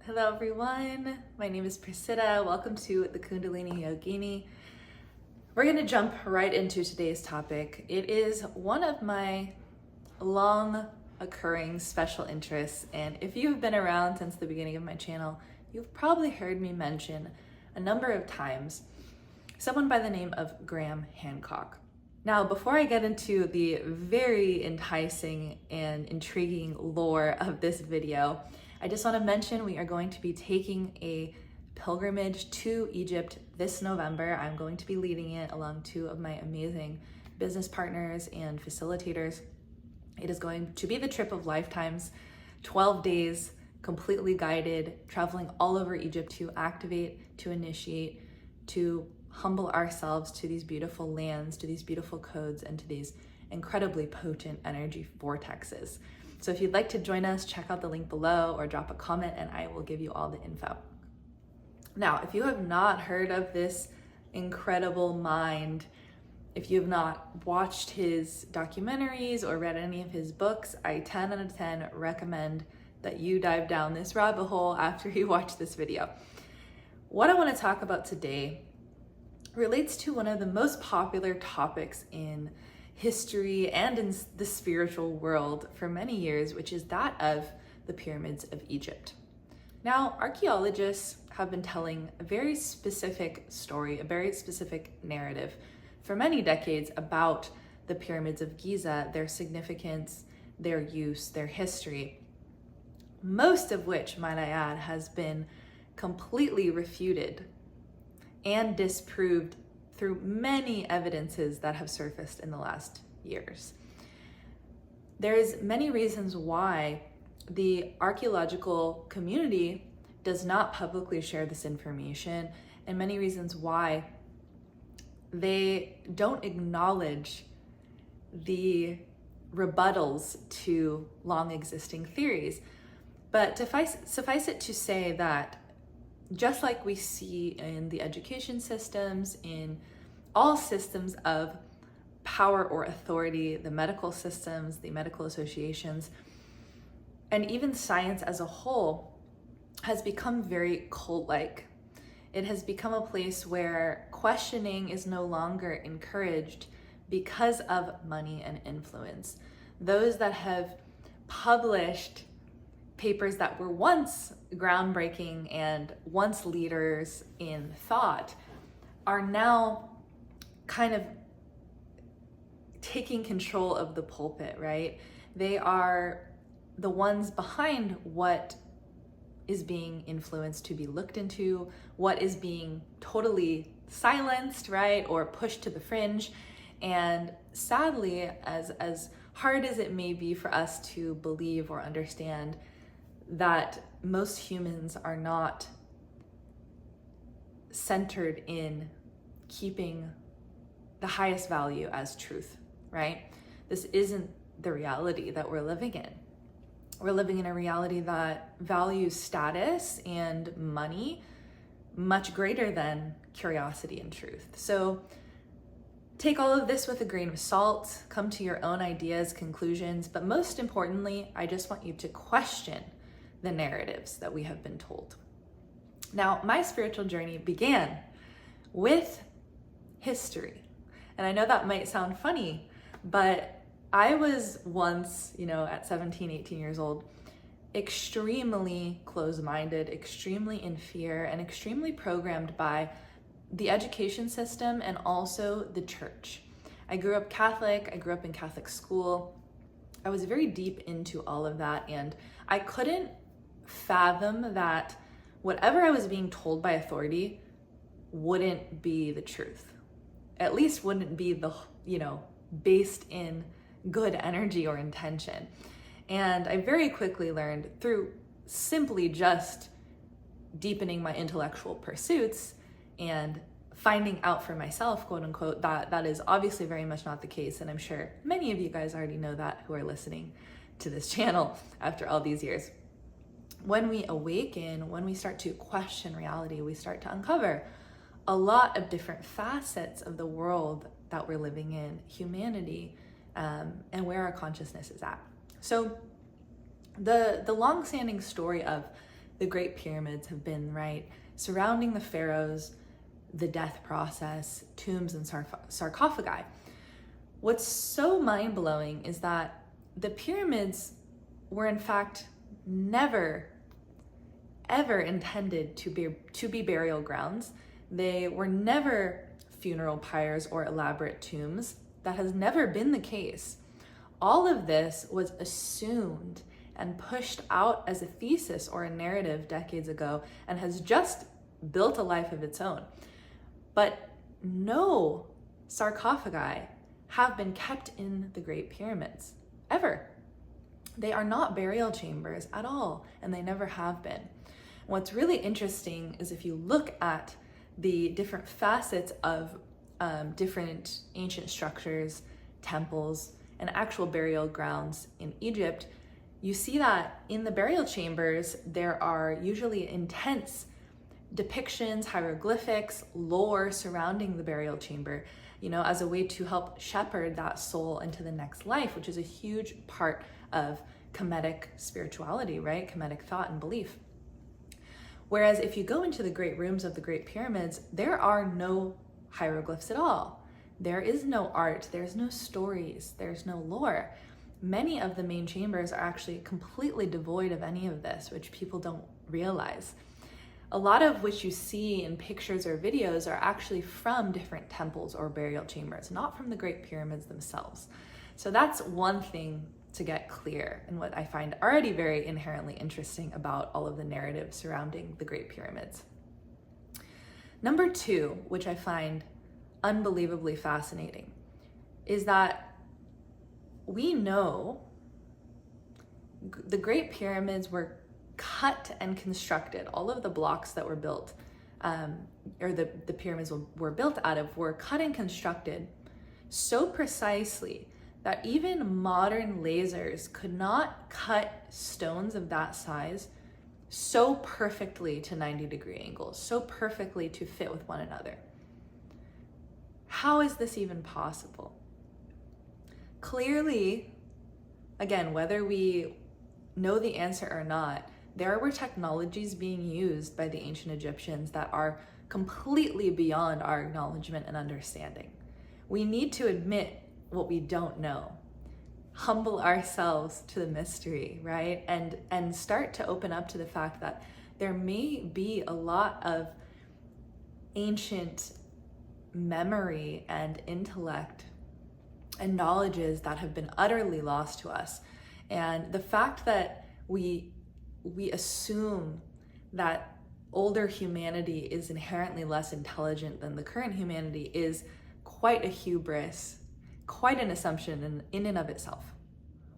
Hello everyone, my name is Priscilla. Welcome to the Kundalini Yogini. We're going to jump right into today's topic. It is one of my long occurring special interests, and if you've been around since the beginning of my channel, you've probably heard me mention a number of times someone by the name of Graham Hancock. Now, before I get into the very enticing and intriguing lore of this video, I just want to mention we are going to be taking a pilgrimage to Egypt this November. I'm going to be leading it along two of my amazing business partners and facilitators. It is going to be the trip of lifetimes, 12 days, completely guided, traveling all over Egypt to activate, to initiate, to humble ourselves to these beautiful lands, to these beautiful codes, and to these incredibly potent energy vortexes. So if you'd like to join us, check out the link below or drop a comment and I will give you all the info. Now, if you have not heard of this incredible mind, if you have not watched his documentaries or read any of his books, I 10 out of 10 recommend that you dive down this rabbit hole after you watch this video. What I want to talk about today relates to one of the most popular topics in history and in the spiritual world for many years, which is that of the pyramids of Egypt. Now, archaeologists have been telling a very specific story, a very specific narrative for many decades about the pyramids of Giza, their significance, their use, their history, most of which, might I add, has been completely refuted and disproved through many evidences that have surfaced in the last years. There's many reasons why the archaeological community does not publicly share this information, and many reasons why they don't acknowledge the rebuttals to long existing theories. But suffice it to say that just like we see in the education systems, in all systems of power or authority, the medical systems, the medical associations, and even science as a whole has become very cult-like. It has become a place where questioning is no longer encouraged because of money and influence. Those that have published papers that were once groundbreaking and once leaders in thought are now kind of taking control of the pulpit, right? They are the ones behind what is being influenced to be looked into, what is being totally silenced, right? Or pushed to the fringe. And sadly, as hard as it may be for us to believe or understand that most humans are not centered in keeping the highest value as truth, right? This isn't the reality that we're living in. We're living in a reality that values status and money much greater than curiosity and truth. So take all of this with a grain of salt, come to your own ideas, conclusions, but most importantly, I just want you to question the narratives that we have been told. Now, my spiritual journey began with history. And I know that might sound funny, but I was once, at 17, 18 years old, extremely closed-minded, extremely in fear, and extremely programmed by the education system and also the church. I grew up Catholic, I grew up in Catholic school. I was very deep into all of that, and I couldn't fathom that whatever I was being told by authority wouldn't be the truth. At least wouldn't be based in good energy or intention. And I very quickly learned through simply just deepening my intellectual pursuits and finding out for myself, quote unquote, that is obviously very much not the case. And I'm sure many of you guys already know that who are listening to this channel after all these years. When we awaken, when we start to question reality, we start to uncover a lot of different facets of the world that we're living in, humanity, and where our consciousness is at. So the long-standing story of the Great Pyramids have been, right? Surrounding the pharaohs, the death process, tombs and sarcophagi. What's so mind-blowing is that the pyramids were in fact never, ever intended to be burial grounds. They were never funeral pyres or elaborate tombs. That has never been the case. All of this was assumed and pushed out as a thesis or a narrative decades ago and has just built a life of its own. But no sarcophagi have been kept in the Great Pyramids, ever. They are not burial chambers at all, and they never have been. What's really interesting is if you look at the different facets of different ancient structures, temples, and actual burial grounds in Egypt, you see that in the burial chambers, there are usually intense depictions, hieroglyphics, lore surrounding the burial chamber, as a way to help shepherd that soul into the next life, which is a huge part of Kemetic spirituality, right? Kemetic thought and belief. Whereas if you go into the great rooms of the Great Pyramids, there are no hieroglyphs at all. There is no art, there's no stories, there's no lore. Many of the main chambers are actually completely devoid of any of this, which people don't realize. A lot of which you see in pictures or videos are actually from different temples or burial chambers, not from the Great Pyramids themselves. So that's one thing to get clear, and what I find already very inherently interesting about all of the narrative surrounding the Great Pyramids. Number two, which I find unbelievably fascinating, is that we know the Great Pyramids were cut and constructed. All of the blocks that were built, or the pyramids were built out of, were cut and constructed so precisely that even modern lasers could not cut stones of that size so perfectly to 90-degree angles, so perfectly to fit with one another. How is this even possible? Clearly, again, whether we know the answer or not, there were technologies being used by the ancient Egyptians that are completely beyond our acknowledgement and understanding. We need to admit what we don't know, humble ourselves to the mystery, right? And start to open up to the fact that there may be a lot of ancient memory and intellect and knowledges that have been utterly lost to us. And the fact that we assume that older humanity is inherently less intelligent than the current humanity is quite a hubris, quite an assumption in and of itself.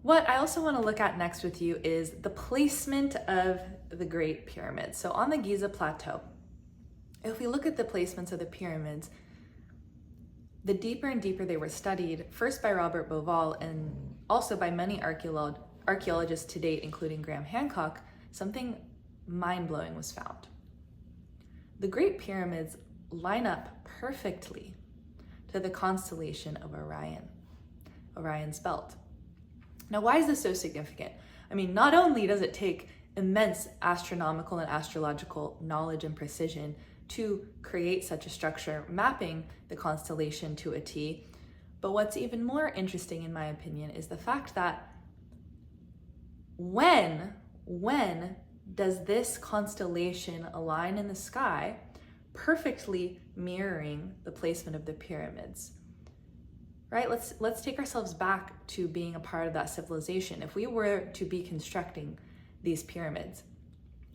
What I also want to look at next with you is the placement of the Great Pyramids. So on the Giza Plateau, if we look at the placements of the pyramids, the deeper and deeper they were studied, first by Robert Bauval and also by many archaeologists to date, including Graham Hancock, something mind-blowing was found. The Great Pyramids line up perfectly to the constellation of Orion, Orion's belt. Now, why is this so significant? I mean, not only does it take immense astronomical and astrological knowledge and precision to create such a structure, mapping the constellation to a T, but what's even more interesting, in my opinion, is the fact that when does this constellation align in the sky, perfectly mirroring the placement of the pyramids? Right? Let's take ourselves back to being a part of that civilization. If we were to be constructing these pyramids,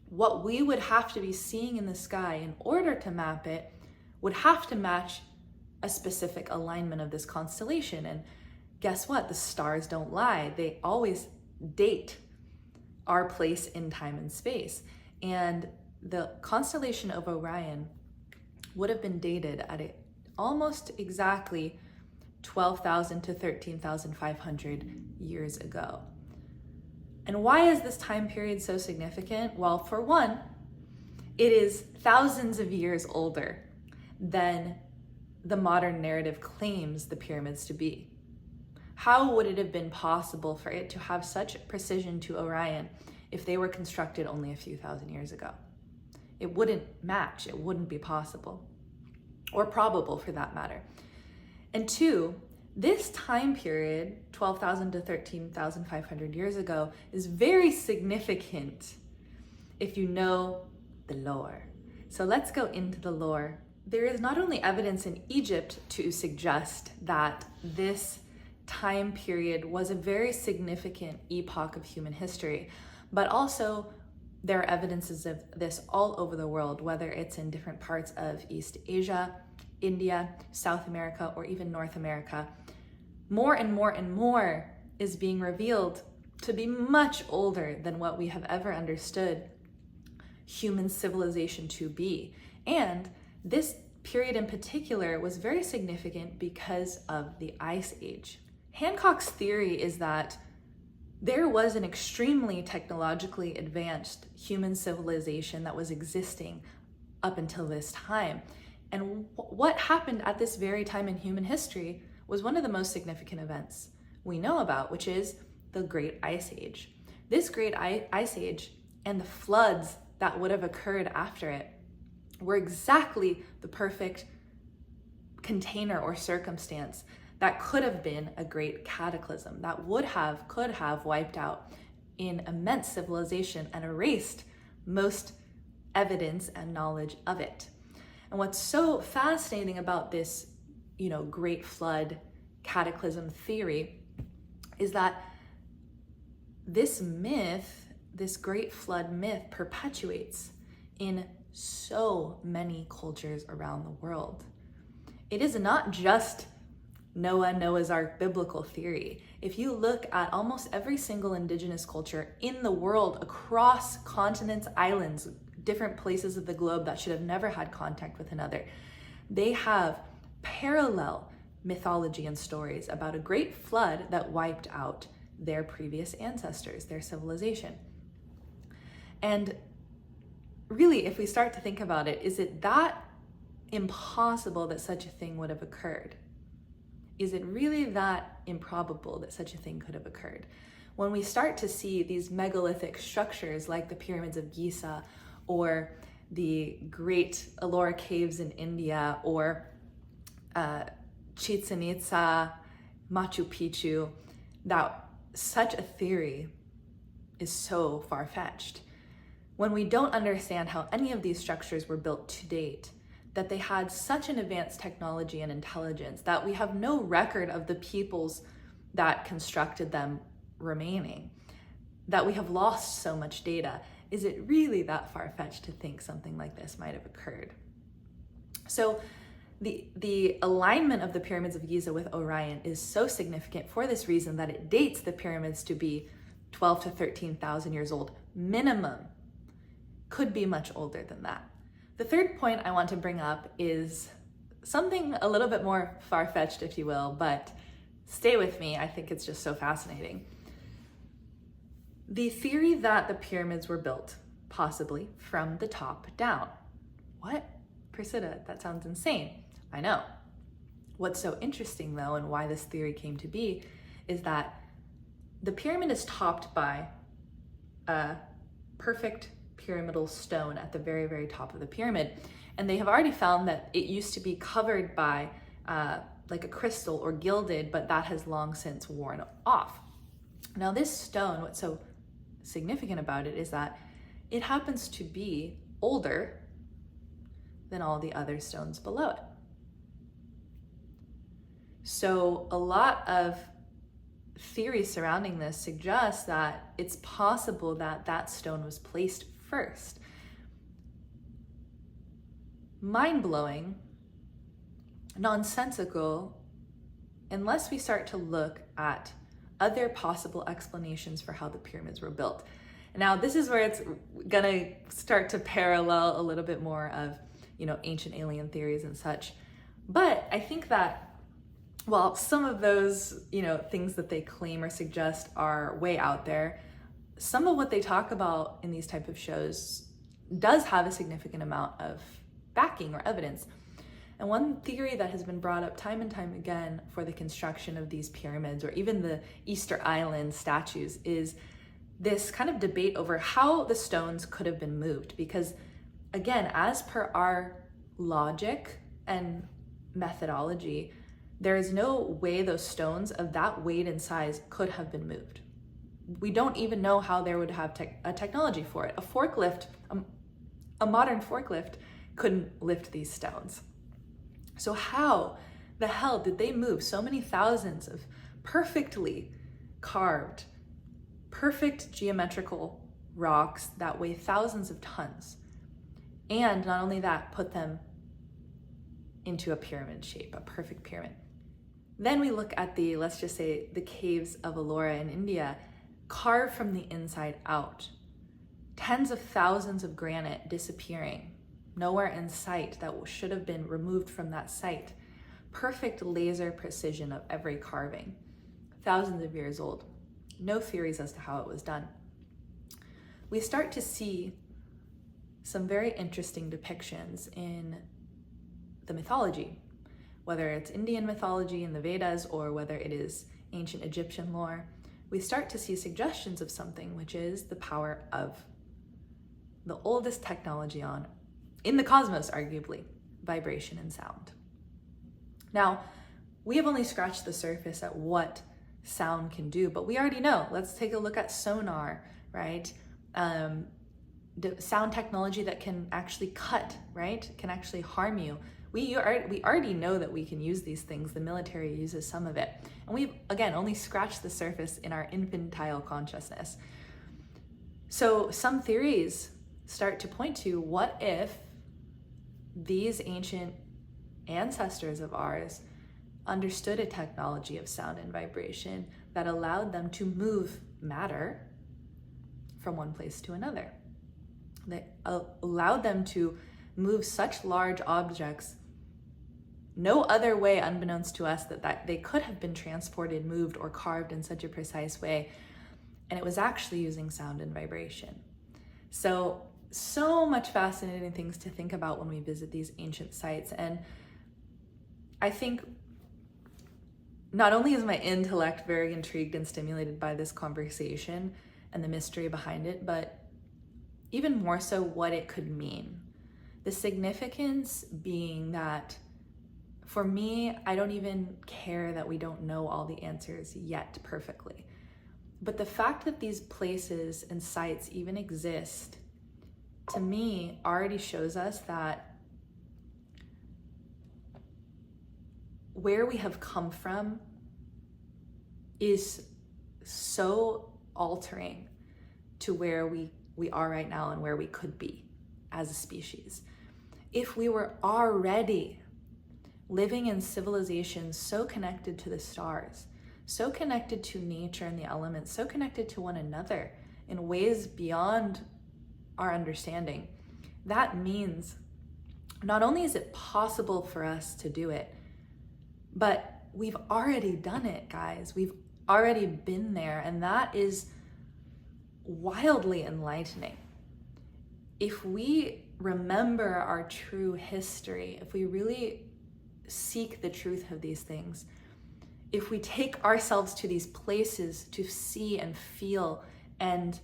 what we would have to be seeing in the sky in order to map it would have to match a specific alignment of this constellation. And guess what? The stars don't lie. They always date our place in time and space. And the constellation of Orion would have been dated at almost exactly 12,000 to 13,500 years ago. And why is this time period so significant? Well, for one, it is thousands of years older than the modern narrative claims the pyramids to be. How would it have been possible for it to have such precision to Orion if they were constructed only a few thousand years ago. It wouldn't match, it wouldn't be possible, or probable for that matter. And two, this time period, 12,000 to 13,500 years ago, is very significant if you know the lore. So let's go into the lore. There is not only evidence in Egypt to suggest that this time period was a very significant epoch of human history, but also there are evidences of this all over the world, whether it's in different parts of East Asia, India, South America, or even North America. More and more and more is being revealed to be much older than what we have ever understood human civilization to be. And this period in particular was very significant because of the Ice Age. Hancock's theory is that there was an extremely technologically advanced human civilization that was existing up until this time. And what happened at this very time in human history was one of the most significant events we know about, which is the Great Ice Age. This Great Ice Age and the floods that would have occurred after it were exactly the perfect container or circumstance that could have been a great cataclysm that could have wiped out an immense civilization and erased most evidence and knowledge of it. And what's so fascinating about this, great flood cataclysm theory is that this myth, this great flood myth, perpetuates in so many cultures around the world. It is not just Noah's Ark biblical theory. If you look at almost every single indigenous culture in the world, across continents, islands, different places of the globe that should have never had contact with another, they have parallel mythology and stories about a great flood that wiped out their previous ancestors, their civilization. And really, if we start to think about it, is it that impossible that such a thing would have occurred? Is it really that improbable that such a thing could have occurred? When we start to see these megalithic structures like the Pyramids of Giza or the great Ellora caves in India or Chichen Itza, Machu Picchu, that such a theory is so far-fetched. When we don't understand how any of these structures were built to date, that they had such an advanced technology and intelligence that we have no record of the peoples that constructed them remaining, that we have lost so much data. Is it really that far-fetched to think something like this might have occurred? So the alignment of the Pyramids of Giza with Orion is so significant for this reason that it dates the pyramids to be 12 to 13,000 years old minimum. Could be much older than that. The third point I want to bring up is something a little bit more far-fetched, if you will, but stay with me. I think it's just so fascinating. The theory that the pyramids were built, possibly from the top down. What? Priscilla, that sounds insane. I know. What's so interesting though, and why this theory came to be, is that the pyramid is topped by a perfect pyramidal stone at the very, very top of the pyramid. And they have already found that it used to be covered by like a crystal or gilded, but that has long since worn off. Now this stone, what's so significant about it is that it happens to be older than all the other stones below it. So a lot of theories surrounding this suggest that it's possible that that stone was placed first. Mind-blowing, nonsensical, unless we start to look at other possible explanations for how the pyramids were built. Now, this is where it's gonna start to parallel a little bit more of, ancient alien theories and such. But I think that while some of those, things that they claim or suggest are way out there, some of what they talk about in these type of shows does have a significant amount of backing or evidence. And one theory that has been brought up time and time again for the construction of these pyramids or even the Easter Island statues is this kind of debate over how the stones could have been moved, because again, as per our logic and methodology, there is no way those stones of that weight and size could have been moved. We don't even know how they would have a technology for it. A forklift, a modern forklift couldn't lift these stones. So how the hell did they move so many thousands of perfectly carved, perfect geometrical rocks that weigh thousands of tons? And not only that, put them into a pyramid shape, a perfect pyramid. Then we look at let's just say, the caves of Ellora in India, carved from the inside out. Tens of thousands of granite disappearing, nowhere in sight that should have been removed from that site. Perfect laser precision of every carving, thousands of years old. No theories as to how it was done. We start to see some very interesting depictions in the mythology, whether it's Indian mythology in the Vedas or whether it is ancient Egyptian lore. We start to see suggestions of something, which is the power of the oldest technology in the cosmos, arguably, vibration and sound. Now, we have only scratched the surface at what sound can do, but we already know. Let's take a look at sonar, right? The sound technology that can actually cut, right? Can actually harm you. We already know that we can use these things. The military uses some of it. And we've, again, only scratched the surface in our infantile consciousness. So some theories start to point to, what if these ancient ancestors of ours understood a technology of sound and vibration that allowed them to move matter from one place to another? That allowed them to move such large objects no other way, unbeknownst to us, that they could have been transported, moved, or carved in such a precise way. And it was actually using sound and vibration. So much fascinating things to think about when we visit these ancient sites. And I think not only is my intellect very intrigued and stimulated by this conversation and the mystery behind it, but even more so what it could mean. The significance being that, for me, I don't even care that we don't know all the answers yet perfectly. But the fact that these places and sites even exist, to me, already shows us that where we have come from is so altering to where we are right now and where we could be as a species. If we were already living in civilizations so connected to the stars, so connected to nature and the elements, so connected to one another in ways beyond our understanding, that means not only is it possible for us to do it, but we've already done it, guys. We've already been there, and that is wildly enlightening. If we remember our true history, if we really seek the truth of these things, if we take ourselves to these places to see and feel and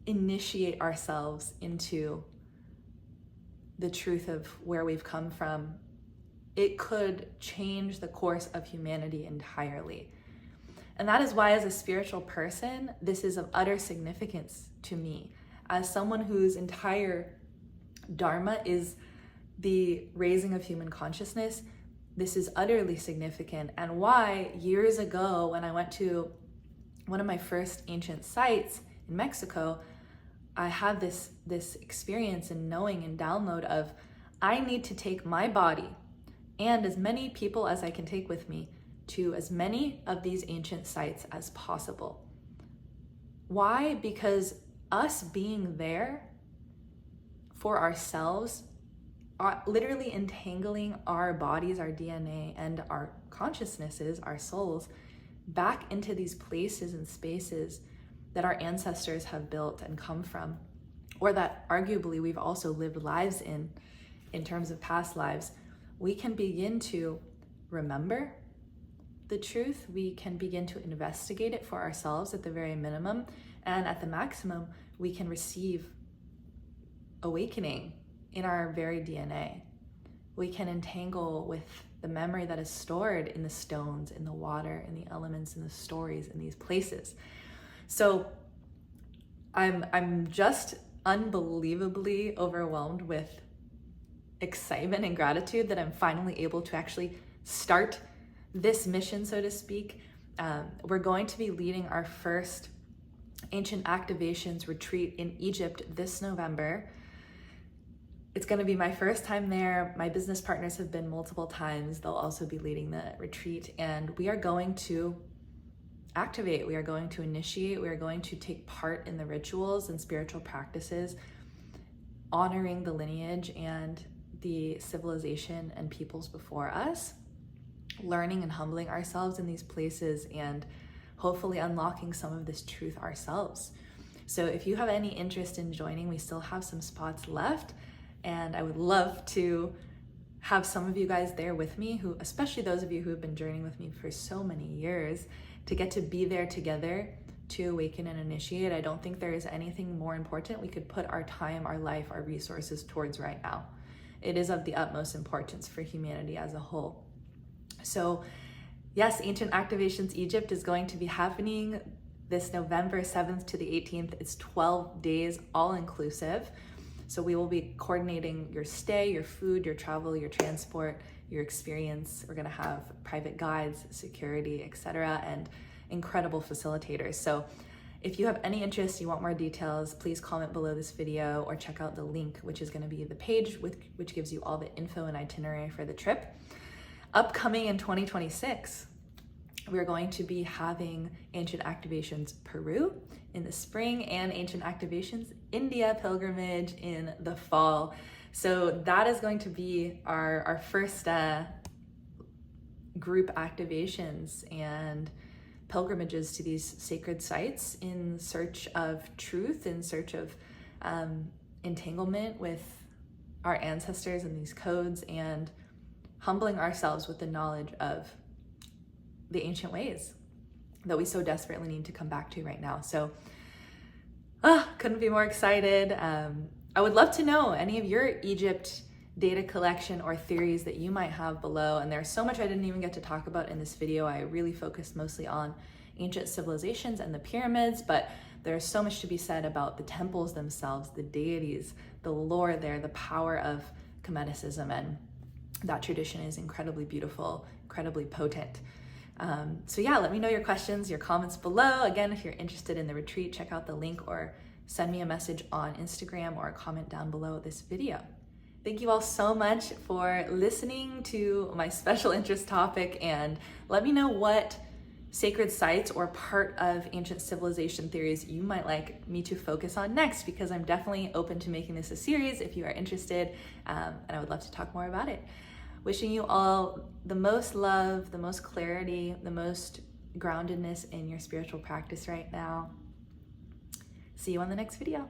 initiate ourselves into the truth of where we've come from, it could change the course of humanity entirely. And that is why, as a spiritual person, this is of utter significance to me. As someone whose entire dharma is the raising of human consciousness, this is utterly significant. And why, years ago, when I went to one of my first ancient sites in Mexico, I had this experience and knowing and download of, I need to take my body and as many people as I can take with me to as many of these ancient sites as possible. Why? Because us being there for ourselves, literally entangling our bodies, our DNA, and our consciousnesses, our souls, back into these places and spaces that our ancestors have built and come from, or that arguably we've also lived lives in terms of past lives, we can begin to remember the truth, we can begin to investigate it for ourselves at the very minimum, and at the maximum, we can receive awakening in our very DNA. We can entangle with the memory that is stored in the stones, in the water, in the elements, in the stories, in these places. So I'm just unbelievably overwhelmed with excitement and gratitude that I'm finally able to actually start this mission, so to speak. We're going to be leading our first Ancient Activations retreat in Egypt this November. It's going to be my first time there. My business partners have been multiple times. They'll also be leading the retreat, and we are going to activate, we are going to initiate, we are going to take part in the rituals and spiritual practices, honoring the lineage and the civilization and peoples before us, learning and humbling ourselves in these places, and hopefully unlocking some of this truth ourselves. So if you have any interest in joining, we still have some spots left, and I would love to have some of you guys there with me, who, especially those of you who have been journeying with me for so many years, to get to be there together to awaken and initiate. I don't think there is anything more important we could put our time, our life, our resources towards right now. It is of the utmost importance for humanity as a whole. So yes, Ancient Activations Egypt is going to be happening this November 7th to the 18th. It's 12 days, all inclusive. So we will be coordinating your stay, your food, your travel, your transport, your experience. We're gonna have private guides, security, etc., and incredible facilitators. So if you have any interest, you want more details, please comment below this video or check out the link, which is gonna be the page which gives you all the info and itinerary for the trip. Upcoming in 2026, we're going to be having Ancient Activations Peru in the spring and Ancient Activations India pilgrimage in the fall. So that is going to be our first group activations and pilgrimages to these sacred sites in search of truth, in search of entanglement with our ancestors and these codes, and humbling ourselves with the knowledge of the ancient ways that we so desperately need to come back to right now. So couldn't be more excited. I would love to know any of your Egypt data collection or theories that you might have below. And there's so much I didn't even get to talk about in this video. I really focused mostly on ancient civilizations and the pyramids, but there's so much to be said about the temples themselves, the deities, the lore there, the power of Cometicism, and that tradition is incredibly beautiful, incredibly potent. So yeah, let me know your questions, your comments below. Again, if you're interested in the retreat, check out the link or send me a message on Instagram or comment down below this video. Thank you all so much for listening to my special interest topic, and let me know what sacred sites or part of ancient civilization theories you might like me to focus on next, because I'm definitely open to making this a series if you are interested, and I would love to talk more about it. Wishing you all the most love, the most clarity, the most groundedness in your spiritual practice right now. See you on the next video.